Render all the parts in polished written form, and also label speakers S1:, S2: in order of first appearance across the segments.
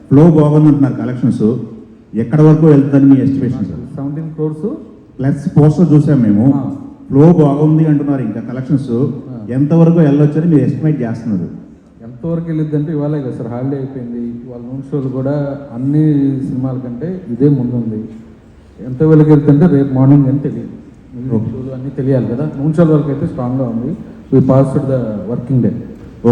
S1: Flow బాగుందంటున్నారు collections ఎక్కడ వరకు వెళ్తుందని మీ estimation sir?
S2: 17 crores
S1: plus poster చూసాం మేము. ఫ్లో బాగుంది అంటున్నారు, ఇంకా కలెక్షన్స్ ఎంతవరకు వెళ్ళొచ్చని మీరు ఎస్టిమేట్ చేస్తున్నారు?
S2: ఎంతవరకు వెళ్ళిద్దంటే ఇవాళే కదా సార్ హాలిడే అయిపోయింది. ఇవాళ నూన్ షోలు కూడా అన్ని సినిమాల కంటే ఇదే ముందుంది. ఎంత వెలుగు వెళ్తుంటే రేపు మార్నింగ్ అని తెలియదు. షోలు అన్నీ తెలియాలి కదా. నూన్ షోల వరకు అయితే స్ట్రాంగ్గా ఉంది. We passed the working day.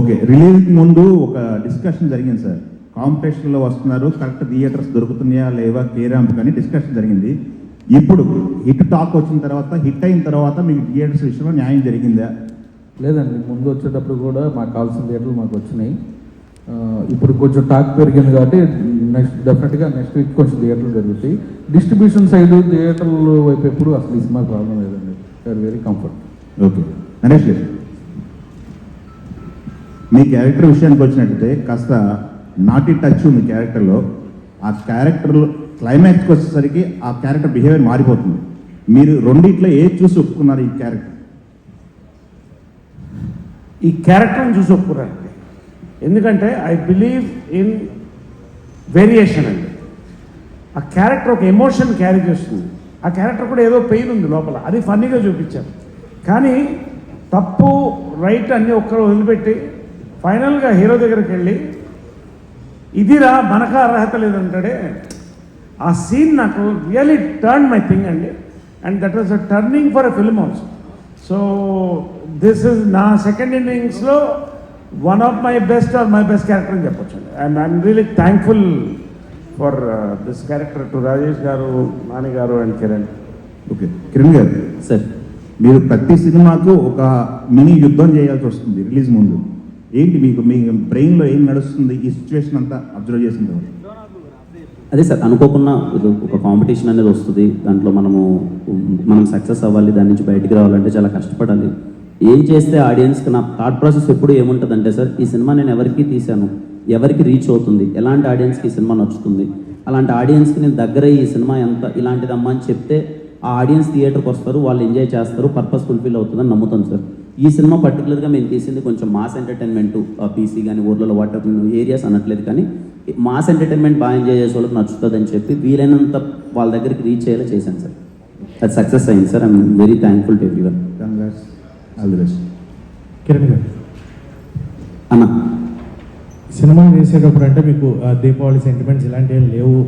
S1: Okay, release ముందు ఒక డిస్కషన్ జరిగింది సార్. కాంపిటీషన్లో వస్తున్నారు, కరెక్ట్ థియేటర్స్ దొరుకుతున్నాయా లేవా కేరాంప్ కానీ డిస్కషన్ జరిగింది. ఇప్పుడు హిట్ టాక్ వచ్చిన తర్వాత, హిట్ అయిన తర్వాత మీకు థియేటర్స్ విషయంలో న్యాయం జరిగిందా?
S2: లేదండి, ముందు వచ్చేటప్పుడు కూడా మాకు కావాల్సిన థియేటర్లు మాకు వచ్చినాయి. ఇప్పుడు కొంచెం టాక్ పెరిగింది కాబట్టి డెఫినెట్గా నెక్స్ట్ వీక్ కొంచెం థియేటర్లు జరుగుతాయి. డిస్ట్రిబ్యూషన్ సైడ్ థియేటర్లు వైపు ఎప్పుడు అసలు ఈ సినిమా ప్రాబ్లం లేదండి. Very comfort.
S1: ఓకే, నరేష్ గారు, మీ క్యారెక్టర్ విషయానికి వచ్చినట్టయితే కాస్త నాటి టచ్ మీ క్యారెక్టర్లో. ఆ క్యారెక్టర్లో క్లైమాక్స్కి వచ్చేసరికి ఆ క్యారెక్టర్ బిహేవియర్ మారిపోతుంది. మీరు రెండిట్లో ఏది చూసి ఒప్పుకున్నారు?
S3: ఈ క్యారెక్టర్ని చూసి ఒప్పుకున్నారండి. ఎందుకంటే ఐ బిలీవ్ ఇన్ వేరియేషన్ అండి. ఆ క్యారెక్టర్ ఒక ఎమోషన్ క్యారీ చేస్తుంది. ఆ క్యారెక్టర్ కూడా ఏదో పెయిన్ ఉంది లోపల, అది ఫన్నీగా చూపించారు. కానీ తప్పు రైట్ అన్నీ ఒక్కరు వదిలిపెట్టి ఫైనల్గా హీరో దగ్గరికి వెళ్ళి ఇదిరా మనకు అర్హత లేదంటాడే, ఆ సీన్ నాకు రియలీ టర్న్ మై థింగ్ అండి. And that was a turning for a film also. So this is నా సెకండ్ ఇన్నింగ్స్లో one of my best or my best character అని చెప్పొచ్చు అండి. And I'm really thankful for this character to Rajesh గారు, నాని గారు and Kiran.
S1: Okay, Kiran గారు
S4: sir,
S1: మీరు ప్రతి సినిమాకు ఒక మినీ యుద్ధం చేయాల్సి వస్తుంది రిలీజ్ ముందు. ఏంటి మీకు మీ బ్రెయిన్లో ఏం నడుస్తుంది ఈ సిచ్యువేషన్ అంతా అబ్జర్వ్ చేసిన తర్వాత?
S4: అదే సార్, అనుకోకుండా ఒక కాంపిటీషన్ అనేది వస్తుంది. దాంట్లో మనం సక్సెస్ అవ్వాలి, దాని నుంచి బయటికి రావాలంటే చాలా కష్టపడాలి. ఏం చేస్తే ఆడియన్స్కి నా థాట్ ప్రాసెస్ ఎప్పుడు ఏముంటుందంటే సార్, ఈ సినిమా నేను ఎవరికి తీశాను, ఎవరికి రీచ్ అవుతుంది, ఎలాంటి ఆడియన్స్కి ఈ సినిమా నచ్చుతుంది, అలాంటి ఆడియన్స్కి నేను దగ్గర ఈ సినిమా ఎంత ఇలాంటిదమ్మా అని చెప్తే ఆ ఆడియన్స్ థియేటర్కి వస్తారు, వాళ్ళు ఎంజాయ్ చేస్తారు, పర్పస్ ఫుల్ఫిల్ అవుతుందని నమ్ముతాను సార్. ఈ సినిమా పర్టికులర్గా మేము తీసింది కొంచెం మాస్ ఎంటర్టైన్మెంట్, పీసీ కానీ ఊర్లలో వాటర్ ఏరియాస్ అనట్లేదు, కానీ మాస్ ఎంటర్టైన్మెంట్ బాగా ఎంజాయ్ చేసే వాళ్ళకి నచ్చుతుంది అని చెప్పి వీలైనంత వాళ్ళ దగ్గరికి రీచ్ అయ్యేలా చేశాను సార్. అది సక్సెస్ అయింది sir. I'm very thankful to everyone.
S1: Congrats, all the best.
S5: Kiran గారు,
S4: అన్న
S5: సినిమా చేసేటప్పుడు అంటే మీకు దీపావళి సెంటిమెంట్స్ ఇలాంటివి ఏం లేవు,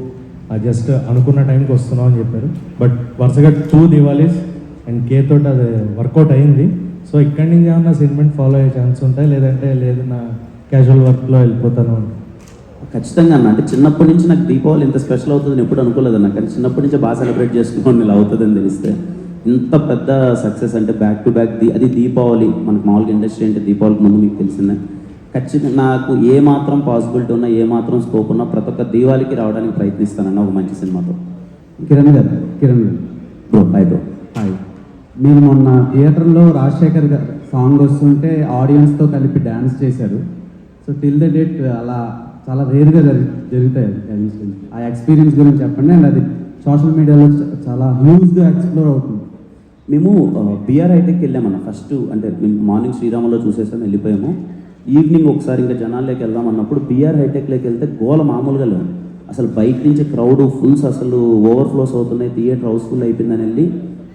S5: జస్ట్ అనుకున్న టైంకి వస్తున్నాం అని చెప్పారు. బట్ వరుసగా 2 దివాళీస్ అండ్ కే తోటి అది వర్కౌట్ అయింది. సో ఇక్కడి నుంచి ఏమన్నా సెంటిమెంట్ ఫాలో అయ్యే ఛాన్స్ ఉంటాయి, లేదంటే లేదు నా క్యాజువల్ వర్క్లో వెళ్ళిపోతాను?
S4: ఖచ్చితంగా అన్న, అంటే చిన్నప్పటి నుంచి నాకు దీపావళి ఇంత స్పెషల్ అవుతుందని ఎప్పుడు అనుకోలేదన్న. కానీ చిన్నప్పటి నుంచి బాగా సెలబ్రేట్ చేసుకున్నాను ఇలా అవుతుందని తెలిస్తే. ఇంత పెద్ద సక్సెస్ అంటే బ్యాక్ టు బ్యాక్ అది దీపావళి. మనకు మామూలుగా ఇండస్ట్రీ అంటే దీపావళికి ముందు మీకు తెలిసిందే. ఖచ్చితంగా నాకు ఏ మాత్రం పాసిబిలిటీ ఉన్నా, ఏ మాత్రం స్కోప్ ఉన్నా ప్రతి ఒక్క దీవాళికి రావడానికి ప్రయత్నిస్తానన్న ఒక మంచి సినిమాతో.
S6: కిరణ్ గారు
S4: బ్రో, హాయ్ బ్రో.
S6: హాయ్. మీరు మొన్న థియేటర్లో రాజశేఖర్ గారు సాంగ్ వస్తుంటే ఆడియన్స్తో కలిపి డ్యాన్స్ చేశారు. సో టిల్ ద డేట్ అలా చాలా రేర్గా జరుగుతాయి ఆ ఎక్స్పీరియన్స్ గురించి చెప్పండి. అండ్ అది సోషల్ మీడియాలో చాలా హ్యూజ్గా ఎక్స్ప్లోర్ అవుతుంది.
S4: మేము బిఆర్ హైటెక్కి వెళ్ళామన్న ఫస్ట్. అంటే మేము మార్నింగ్ శ్రీరామలో చూసేసాము, వెళ్ళిపోయాము. ఈవినింగ్ ఒకసారి ఇంకా జనాల్లోకి వెళ్దాం అన్నప్పుడు బిఆర్ హైటెక్లోకి వెళ్తే గోల మామూలుగా లేదు అసలు. బయట నుంచి క్రౌడ్ ఫుల్స్ అసలు ఓవర్ఫ్లోస్ అవుతున్నాయి, థియేటర్ హౌస్ఫుల్ అయిపోయిందని వెళ్ళి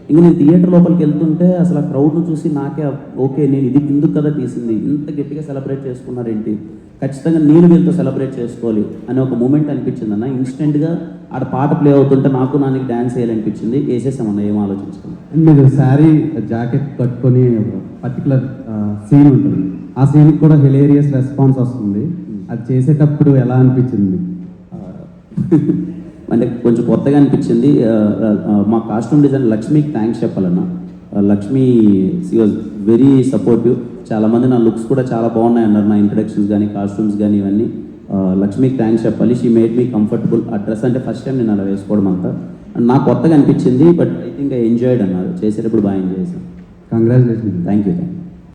S4: ఇంక నేను థియేటర్ లోపలికి వెళ్తుంటే అసలు ఆ క్రౌడ్ను చూసి నాకే ఓకే, నేను ఇది ఎందుకు కదా తీసింది, ఇంత గట్టిగా సెలబ్రేట్ చేసుకున్నారేంటి, ఖచ్చితంగా నేను వీళ్ళతో సెలబ్రేట్ చేసుకోవాలి అనే ఒక మూమెంట్ అనిపించింది అన్న. ఇన్స్టెంట్గా ఆడ పాట ప్లే అవుతుంటే నాకు నాన్నకి డ్యాన్స్ చేయాలనిపించింది, వేసేసామన్న, ఏం ఆలోచించుకున్నాను.
S6: అండ్ మీరు శారీ జాకెట్ కట్టుకొని పర్టికులర్ సీన్ ఉంటుంది, ఆ సీన్కి కూడా హిలేరియస్ రెస్పాన్స్ వస్తుంది. అది చేసేటప్పుడు ఎలా అనిపించింది?
S4: అంటే కొంచెం కొత్తగా అనిపించింది. మా కాస్ట్యూమ్ డిజైన్ లక్ష్మికి థ్యాంక్స్ చెప్పాలన్న. Lakshmi she was very supportive. చాలామంది నా లుక్స్ కూడా చాలా బాగున్నాయి అన్నారు, నా ఇంట్రడక్షన్స్ కానీ కాస్ట్యూమ్స్ కానీ ఇవన్నీ. లక్ష్మికి థ్యాంక్స్ చెప్పాలి. She made me comfortable. ఆ డ్రెస్ అంటే ఫస్ట్ టైం నేను అలా వేసుకోవడం అంతా నాకు కొత్తగా అనిపించింది. But I think I enjoyed అన్నారు, చేసేటప్పుడు బాగా ఎంజాయ్ చేశాను.
S6: కంగ్రాచులేషన్.
S4: Thank you.